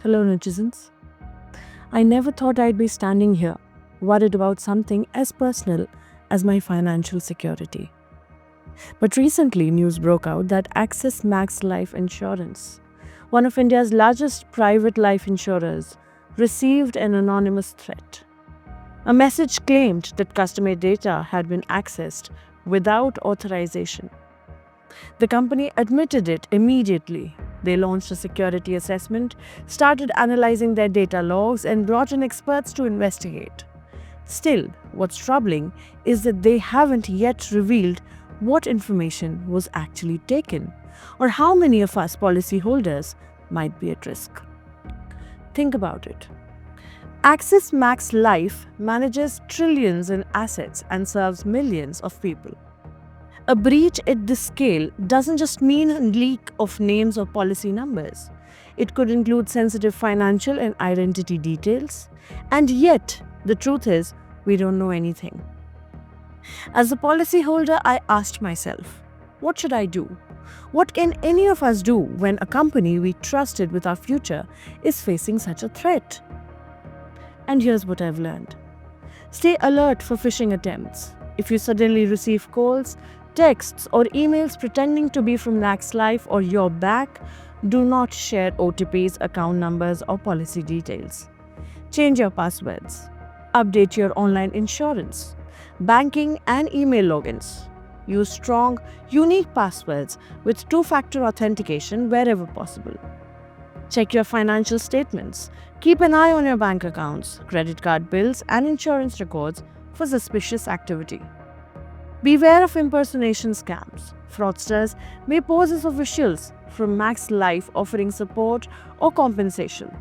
Hello, netizens. I never thought I'd be standing here, worried about something as personal as my financial security. But recently, news broke out that Axis Max Life Insurance, one of India's largest private life insurers, received an anonymous threat. A message claimed that customer data had been accessed without authorization. The company admitted it immediately. They launched a security assessment, started analyzing their data logs, and brought in experts to investigate. Still, what's troubling is that they haven't yet revealed what information was actually taken or how many of us policyholders might be at risk. Think about it. Axis Max Life manages trillions in assets and serves millions of people. A breach at this scale doesn't just mean a leak of names or policy numbers. It could include sensitive financial and identity details. And yet, the truth is, we don't know anything. As a policyholder, I asked myself, what should I do? What can any of us do when a company we trusted with our future is facing such a threat? And here's what I've learned. Stay alert for phishing attempts. If you suddenly receive calls, texts, or emails pretending to be from Max Life or your bank, do not share OTPs, account numbers, or policy details. Change your passwords. Update your online insurance, banking, and email logins. Use strong, unique passwords with two-factor authentication wherever possible. Check your financial statements. Keep an eye on your bank accounts, credit card bills, and insurance records for suspicious activity. Beware of impersonation scams. Fraudsters may pose as officials from Max Life offering support or compensation.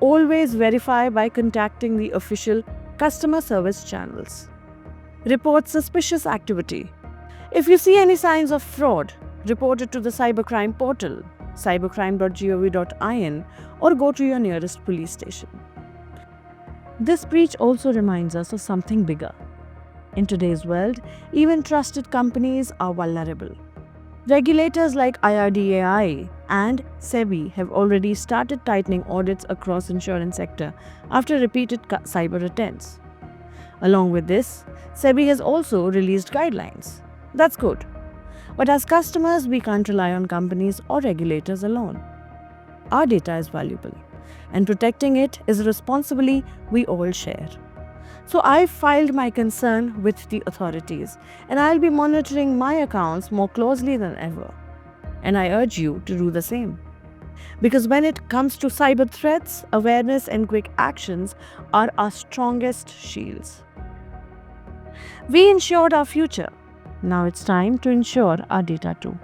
Always verify by contacting the official customer service channels. Report suspicious activity. If you see any signs of fraud, report it to the cybercrime portal, cybercrime.gov.in, or go to your nearest police station. This breach also reminds us of something bigger. In today's world, even trusted companies are vulnerable. Regulators like IRDAI and SEBI have already started tightening audits across insurance sector after repeated cyber attempts. Along with this, SEBI has also released guidelines. That's good. But as customers, we can't rely on companies or regulators alone. Our data is valuable, and protecting it is a responsibility we all share. So I filed my concern with the authorities, and I'll be monitoring my accounts more closely than ever. And I urge you to do the same. Because when it comes to cyber threats, awareness and quick actions are our strongest shields. We insured our future. Now it's time to insure our data too.